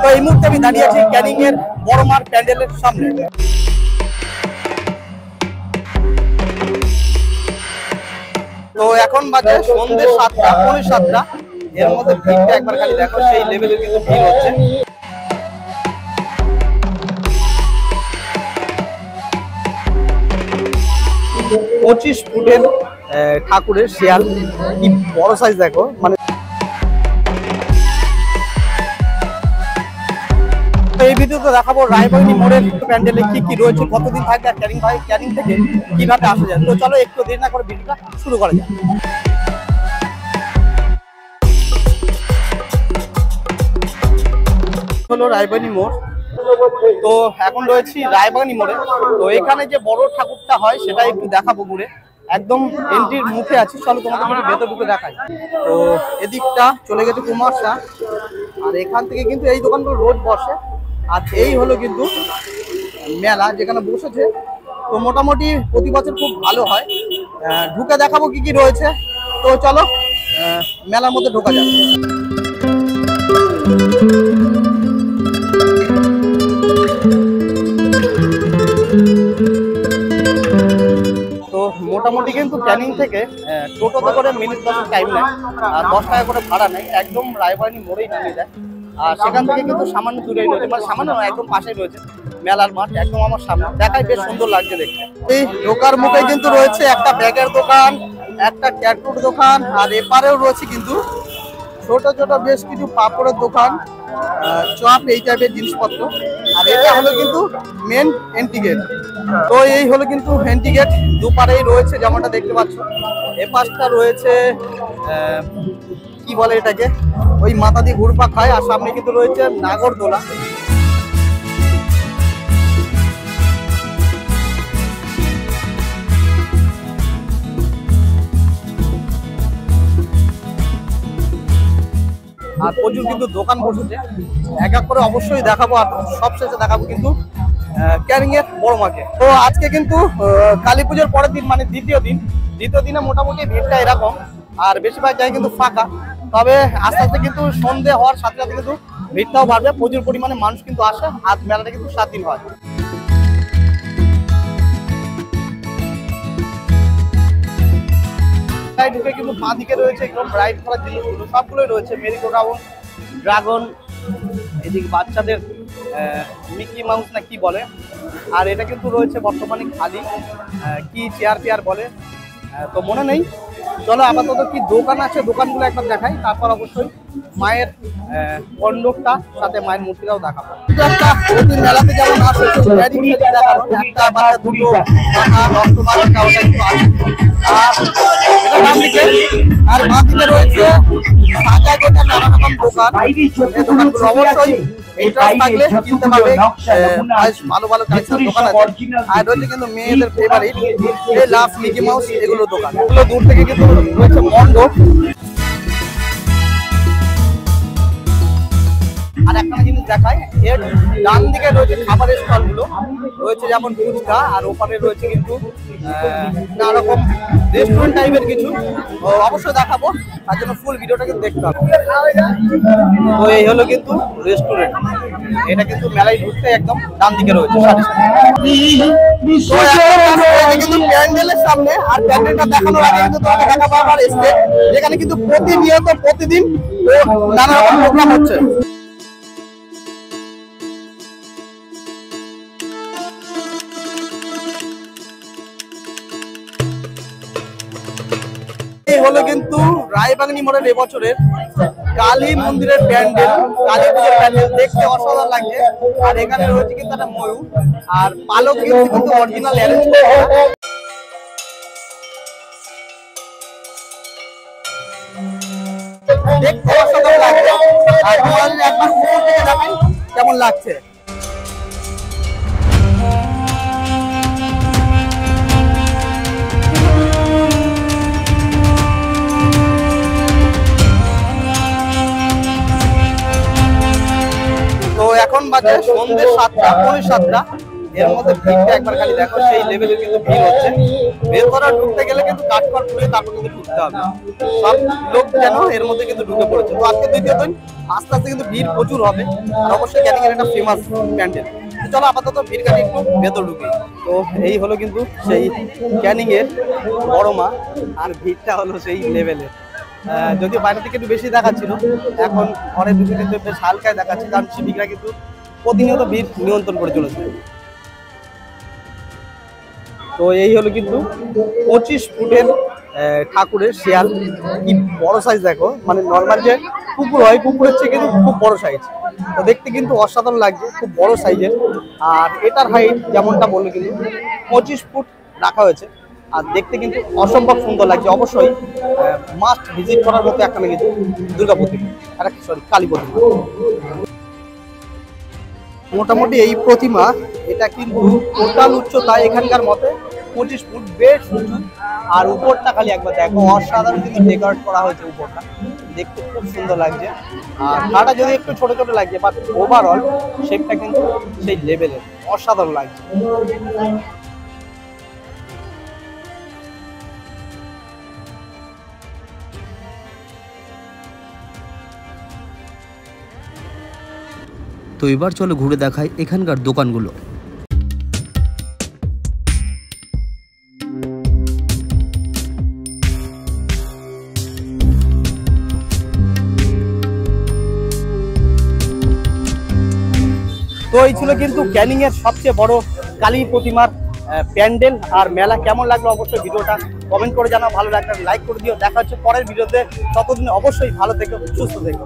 তো এই মুহূর্তে আমি দাঁড়িয়ে আছি ক্যানিং এর বড় মার প্যান্ডেলের সামনে। তো এখন বাজে সন্ধ্যে 7টা, পৌনে 7টা। এর মধ্যে ভিড়টা একবার খালি দেখো, সেই লেভেলের কিন্তু ভিড় হচ্ছে। 25 ফুটের ঠাকুরের শেয়াল, কি বড় সাইজ দেখো। মানে এই ভিডিওতে দেখাবো রায়বাগিনী মোড়ের প্যান্ডেলে কি কি রয়েছে, কতদিন থাকবে, আর ক্যানিং থেকে কিভাবে আসা যায়। তো চলো একটু দেরি না করে ভিডিওটা শুরু করা যায়। হলো রায়বাগিনী মোড়। তো এখন রয়েছি রায়বাগিনী মোড়ে। তো এখানে যে বড় ঠাকুরটা হয় সেটা একটু দেখাবো ঘুরে। একদম এন্ট্রির মুখে আছি, চলো তোমাদের ভেতর ঢুকে দেখাই। তো এদিকটা চলে গেছে কুমারশা, আর এখান থেকে কিন্তু এই দোকানগুলো রোজ বসে। আর এই হলো কিন্তু মেলা যেখানে বসেছে। তো মোটামুটি প্রতি বছর খুব ভালো হয়। ঢুকে দেখাবো কি কি রয়েছে। তো চলো মেলার মধ্যে ঢোকা যাক। তো মোটামুটি কিন্তু ক্যানিং থেকে টোটোতে করে মিনিট 10 টাইম নেয়, আর 10 টাকা করে ভাড়া নেয়। একদম রায়বাগিনী মোড়েই নামিয়ে দেয়। আর সেখান থেকে কিন্তু সামান্য দূরেই রয়েছে, মানে সামান্য একদম পাশেই রয়েছে মেলার মাঠ, একদম আমার সামনে। দেখাই বেশ সুন্দর লাগছে দেখতে। এই ঢোকার মুখে কিন্তু রয়েছে একটা ব্যাগের দোকান, একটা ট্যাটুর দোকান, আর এপারেও রয়েছে কিন্তু ছোট ছোট বেশ কিছু পাপড়ের দোকান, চপ, এই টাইপের জিনিসপত্র। আর এটা হলো কিন্তু মেন এন্ট্রি গেট। তো এই হলো কিন্তু এন্ট্রি গেট, দুপারেই রয়েছে যেমনটা দেখতে পাচ্ছ। এ পাশটা রয়েছে কি বলে এটাকে, ওই মাথা দিয়ে ঘুরপা খায়। আর সামনে কিন্তু রয়েছে নাগরদোলা। আর প্রচুর কিন্তু দোকান বসেছে, এক এক করে অবশ্যই দেখাবো। আর সবশেষে দেখাবো কিন্তু ক্যানিং এর বড় মাকে। তো আজকে কিন্তু কালী পুজোর পরের দিন, মানে দ্বিতীয় দিনে মোটামুটি ভিড়টা এরকম। আর বেশিরভাগ জায়গায় কিন্তু ফাঁকা। তবে আস্তে আস্তে কিন্তু সন্ধে হওয়ার সাথে সাথে কিন্তু ভিড়টাও বাড়বে, প্রচুর পরিমাণে মানুষ কিন্তু আসে। আর মেলাটা কিন্তু 7 দিন হয়। ঢুকে কিন্তু বাঁ দিকে রয়েছে একদম রাইড করার জিনিসগুলো, সবগুলোই রয়েছে। মেরিগো রাউন্ড, ড্রাগন, এদিকে বাচ্চাদের মিকি মাউস না কি বলে। আর এটা কিন্তু রয়েছে বর্তমানে খালি, কি চেয়ার পেয়ার বলে তো মনে নেই। চলো আপাতত কি দোকান আছে দোকানগুলো একবার দেখাই, তারপর অবশ্যই মায়ের মণ্ডপটা সাথে মায়ের মূর্তিটাও দেখাবো। মেলাতে যেমন আসে দেখানো, একটা বাচ্চা দুটো আর বাকিতে রয়েছে নানা রকম দোকান। দোকানগুলো অবশ্যই ইন্টারেস্ট থাকলে কিনতে পারবে, ভালো ভালো কালেকশন দোকান আছে। আর রয়েছে কিন্তু মেয়েদের ফেভারিট এই লাভ, মিকি মাউস, এগুলো দোকান। এগুলো দূর থেকে কিন্তু রয়েছে মণ্ডপ। আর একটা জিনিস দেখায়, এর ডান দিকে রয়েছে খাবারের স্টলগুলো রয়েছে, যেমন ফুচকা। আর ওপারে রয়েছে কিন্তু নানা রকম রেস্টুরেন্ট টাইপের কিছু। অবশ্যই দেখাবো, তার জন্য ফুল ভিডিওটা কিন্তু দেখতে হবে। তো এই হলো কিন্তু রেস্টুরেন্ট, এটা কিন্তু মেলায় ঢুকতে একদম ডান দিকে রয়েছে কিন্তু প্যান্ডেলের সামনে। আর প্যান্ডেলটা দেখানোর আগে কিন্তু তোমাকে দেখাবো আমার স্টেজ, যেখানে কিন্তু প্রতিনিয়ত প্রতিদিন নানা রকম প্রোগ্রাম হচ্ছে। এই হলো কিন্তু রায়বাগিনী মোড়ের এবছরের কালী মন্দিরের প্যান্ডেল, কালী পুজোর প্যান্ডেল। দেখতে অসাধারণ লাগছে। আর এখানে রয়েছে কিন্তু একটা ময়ূর, আর পালক কিন্তু অরিজিনাল অ্যারেঞ্জ করা। দেখতে অসাধারণ লাগছে। আর একবার উপর থেকে দেখাই কেমন লাগছে। এখন বাজে সন্ধ্যে 7টা, পৌনে 7টা। এর মধ্যে ভিড়টা একবার খালি দেখো, সেই লেভেলের কিন্তু ভিড় হচ্ছে। ভেতরে ঢুকতে গেলে কিন্তু কাঠখড় পুড়ে তারপর কিন্তু ঢুকতে হবে। সব লোক যেন এর মধ্যে কিন্তু ঢুকে পড়েছে। তো আজকে দ্বিতীয় দিন আস্তে আস্তে কিন্তু ভিড় প্রচুর হবে, আর অবশ্যই ক্যানিং এর একটা ফেমাস প্যান্ডেল। চলো আপাতত ভিড় কাটি একটু ভেতর ঢুকি। তো এই হলো কিন্তু সেই ক্যানিং এর বড় মা, আর ভিড়টা হলো সেই লেভেলের। যদিও বাইরে থেকে একটু বেশি দেখাচ্ছিল, এখন ঘরে ঢুকে কিন্তু বেশ হালকায় দেখাচ্ছে, কারণ শিবিকরা কিন্তু প্রতিনিয়ত ভিড় নিয়ন্ত্রণ করে চলেছে। তো এই হলো কিন্তু 25 ফুটের ঠাকুরের শিয়াল। কি বড় সাইজ দেখো, মানে নর্মাল যে কুকুর হয় কুকুরের চেয়ে কিন্তু খুব বড় সাইজ। তো দেখতে কিন্তু অসাধারণ লাগছে, খুব বড় সাইজের। আর এটার হাইট যেমনটা বললো কিন্তু 25 ফুট রাখা হয়েছে, আর দেখতে কিন্তু অসম্ভব সুন্দর লাগছে। অবশ্যই মাস্ট ভিজিট করার মতো একটা কিন্তু দুর্গা প্রতিমা, সরি কালী প্রতিমা। মোটামুটি এই প্রতিমা এটা কিন্তু টোটাল উচ্চতা এখানকার মতে 25 ফুট, বেশ উঁচু। আর উপরটা খালি একবার দেখো, অসাধারণ কিন্তু ডেকোরেট করা হয়েছে। উপরটা দেখতে খুব সুন্দর লাগছে, আর খাটা যদি একটু ছোট ছোট লাগছে, বাট ওভারঅল শেপটা কিন্তু সেই লেভেলের অসাধারণ লাগছে। তো এবার চলো ঘুরে দেখাই এখানকার দোকানগুলো। তো এই ছিল কিন্তু ক্যানিং এর সবচেয়ে বড় কালী প্রতিমার প্যান্ডেল আর মেলা। কেমন লাগলো অবশ্যই ভিডিওটা কমেন্ট করে জানাও, ভালো লাগলে লাইক করে দিও। দেখা হচ্ছে পরের ভিডিওতে, ততদিন অবশ্যই ভালো থেকো, সুস্থ থেকো।